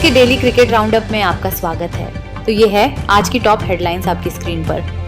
Sports के daily cricket roundup में आपका स्वागत है। तो ये है आज की टॉप हेडलाइंस आपकी स्क्रीन पर।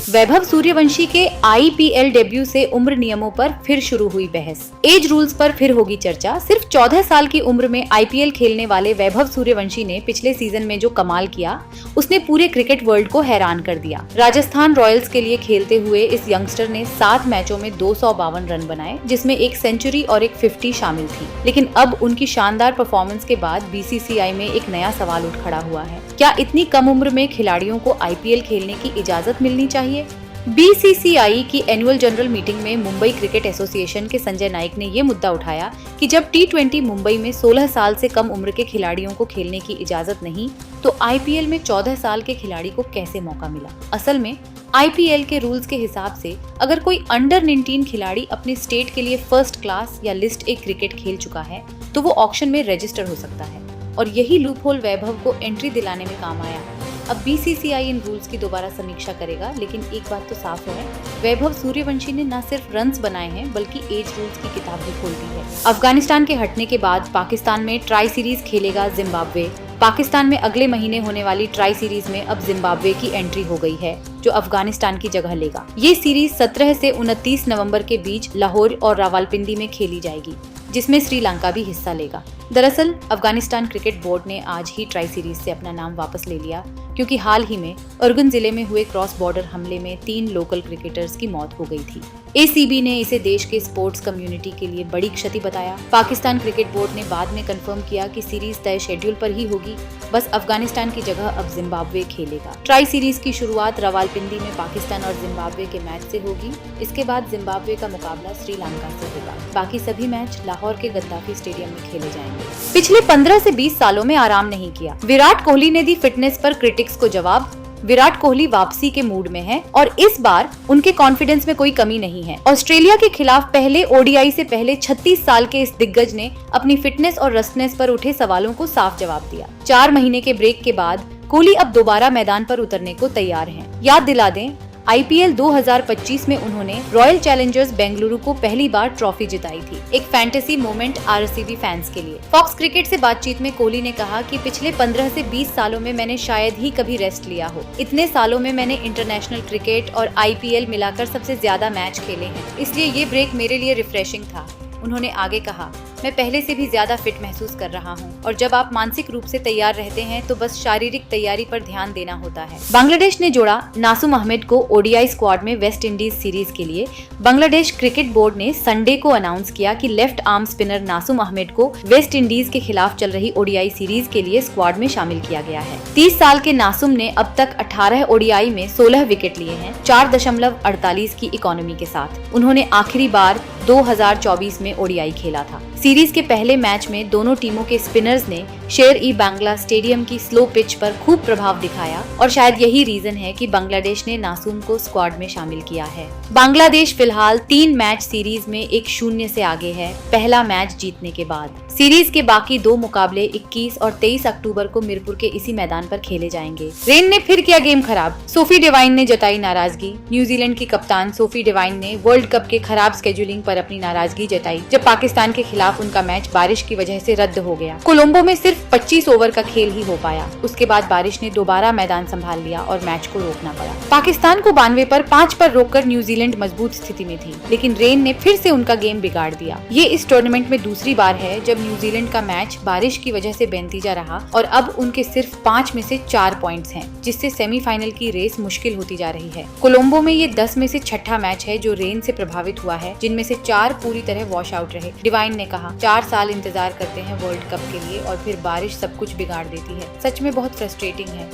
वैभव सूर्यवंशी के आईपीएल डेब्यू से उम्र नियमों पर फिर शुरू हुई बहस। एज रूल्स पर फिर होगी चर्चा। सिर्फ 14 साल की उम्र में आईपीएल खेलने वाले वैभव सूर्यवंशी ने पिछले सीजन में जो कमाल किया, उसने पूरे क्रिकेट वर्ल्ड को हैरान कर दिया। राजस्थान रॉयल्स के लिए खेलते हुए इस यंगस्टर ने 7 मैचों में 252 रन बनाए, जिसमें एक सेंचुरी और एक 50 शामिल थी। लेकिन अब उनकी शानदार परफॉर्मेंस के बाद बीसीसीआई में एक नया सवाल उठ खड़ा हुआ है। क्या इतनी कम उम्र में खिलाड़ियों को आईपीएल खेलने की इजाजत मिलनी चाहिए? बीसीसीआई की एनुअल जनरल मीटिंग में मुंबई क्रिकेट एसोसिएशन के संजय नाइक ने ये मुद्दा उठाया कि जब टी20 मुंबई में 16 साल से कम उम्र के खिलाड़ियों को खेलने की इजाजत नहीं, तो आईपीएल में 14 साल के खिलाड़ी को कैसे मौका मिला? असल में आईपीएल के रूल्स के हिसाब से अगर कोई अंडर 19 खिलाड़ी अपने स्टेट के लिए फर्स्ट क्लास या लिस्ट ए क्रिकेट खेल चुका है, तो वो ऑक्शन में रजिस्टर हो सकता है। और यही लूपहोल वैभव को एंट्री दिलाने में काम आया। अब बीसीसीआई इन रूल्स की दोबारा समीक्षा करेगा, लेकिन एक बात तो साफ है, वैभव सूर्यवंशी ने न सिर्फ रन्स बनाए हैं बल्कि एज रूल्स की किताब भी खोल दी है। अफगानिस्तान के हटने के बाद पाकिस्तान में ट्राई सीरीज खेलेगा जिम्बाब्वे। पाकिस्तान में अगले महीने होने वाली ट्राई सीरीज में अब जिम्बाब्वे की एंट्री हो गई है, जो अफगानिस्तान की जगह लेगा। ये सीरीज 17 से 29 नवंबर के बीच लाहौर और रावलपिंडी में खेली जाएगी, जिसमें श्रीलंका भी हिस्सा लेगा। दरअसल अफगानिस्तान क्रिकेट बोर्ड ने आज ही ट्राई सीरीज से अपना नाम वापस ले लिया, क्योंकि हाल ही में उर्गन जिले में हुए क्रॉस बॉर्डर हमले में 3 लोकल क्रिकेटर्स की मौत हो गई थी। एसीबी ने इसे देश के स्पोर्ट्स कम्युनिटी के लिए बड़ी क्षति बताया। पाकिस्तान क्रिकेट बोर्ड ने बाद में कंफर्म किया कि सीरीज तय शेड्यूल पर ही होगी, बस अफगानिस्तान की जगह अब जिम्बाब्वे खेलेगा। ट्राई सीरीज की शुरुआत रावलपिंडी में पाकिस्तान और जिम्बाब्वे के मैच से होगी। इसके बाद जिम्बाब्वे का मुकाबला श्रीलंका से होगा। बाकी सभी मैच लाहौर के गद्दाफी स्टेडियम में खेले जाएंगे। पिछले 15 से 20 सालों में आराम नहीं किया। विराट कोहली ने दी फिटनेस पर क्रिटिक्स को जवाब। विराट कोहली वापसी के मूड में हैं और इस बार उनके कॉन्फिडेंस में कोई कमी नहीं है। ऑस्ट्रेलिया के खिलाफ पहले ओडीआई से पहले 36 साल के इस दिग्गज ने अपनी फिटनेस और रस्टनेस पर उठे सवालों को साफ जवाब दिया। 4 महीने के ब्रेक के बाद कोहली अब दोबारा मैदान पर उतरने को तैयार हैं। याद दिला दें, आईपीएल 2025 में उन्होंने रॉयल चैलेंजर्स बेंगलुरु को पहली बार ट्रॉफी जिताई थी। एक फैंटेसी मोमेंट आरसीबी फैंस के लिए। फॉक्स क्रिकेट से बातचीत में कोहली ने कहा कि पिछले 15 से 20 सालों में मैंने शायद ही कभी रेस्ट लिया हो। इतने सालों में मैंने इंटरनेशनल क्रिकेट और आईपीएल मिलाकर सबसे ज्यादा मैच खेले हैं, इसलिए ये ब्रेक मेरे लिए रिफ्रेशिंग था। उन्होंने आगे कहा, मैं पहले से भी ज्यादा फिट महसूस कर रहा हूं और जब आप मानसिक रूप से तैयार रहते हैं तो बस शारीरिक तैयारी पर ध्यान देना होता है। बांग्लादेश ने जोड़ा नासुम अहमद को ओडीआई स्क्वाड में वेस्ट इंडीज सीरीज के लिए। बांग्लादेश क्रिकेट बोर्ड ने संडे को अनाउंस किया कि लेफ्ट आर्म स्पिनर नासुम अहमद को वेस्ट इंडीज के खिलाफ चल रही ओडीआई सीरीज के लिए स्क्वाड में शामिल किया गया है। 30 साल के नासुम ने अब तक 18 ओडीआई में 16 विकेट लिए हैं, 4.48 की इकोनॉमी के साथ। उन्होंने आखिरी बार 2024 में ओडीआई खेला था। सीरीज के पहले मैच में दोनों टीमों के स्पिनर्स ने शेर-ई-बांग्ला स्टेडियम की स्लो पिच पर खूब प्रभाव दिखाया और शायद यही रीजन है कि बांग्लादेश ने नासुम को स्क्वाड में शामिल किया है। बांग्लादेश फिलहाल 3 मैच सीरीज में 1-0 से आगे है, पहला मैच जीतने के बाद। सीरीज के बाकी 2 मुकाबले 21 और 23 अक्टूबर को मिरपुर के इसी मैदान पर खेले जाएंगे। रेन ने फिर किया गेम खराब। सोफी डिवाइन ने जताई नाराजगी। न्यूजीलैंड की कप्तान सोफी डिवाइन ने वर्ल्ड कप के खराब स्केड्यूलिंग पर अपनी नाराजगी जताई, जब पाकिस्तान के खिलाफ उनका मैच बारिश की वजह से रद्द हो गया। कोलंबो में सिर्फ 25 ओवर का खेल ही हो पाया। उसके बाद बारिश ने दोबारा मैदान संभाल लिया और मैच को रोकना पड़ा। पाकिस्तान को 92 पर 5 पर रोककर न्यूजीलैंड मजबूत स्थिति में थी, लेकिन रेन ने फिर से उनका गेम बिगाड़ दिया। ये इस टूर्नामेंट में दूसरी बार है जब न्यूजीलैंड का मैच बारिश की वजह से बेनतीजा रहा और अब उनके सिर्फ 5 में से 4 पॉइंट्स हैं, जिससे सेमीफाइनल की रेस मुश्किल होती जा रही है। कोलंबो में ये 10 में से 6ठा मैच है जो रेन से प्रभावित हुआ है, जिनमें से 4 पूरी तरह वॉश आउट रहे। डिवाइन ने कहा, 4 साल इंतजार करते हैं वर्ल्ड कप के लिए और फिर बारिश सब कुछ बिगाड़ देती है। सच में बहुत फ्रस्ट्रेटिंग है।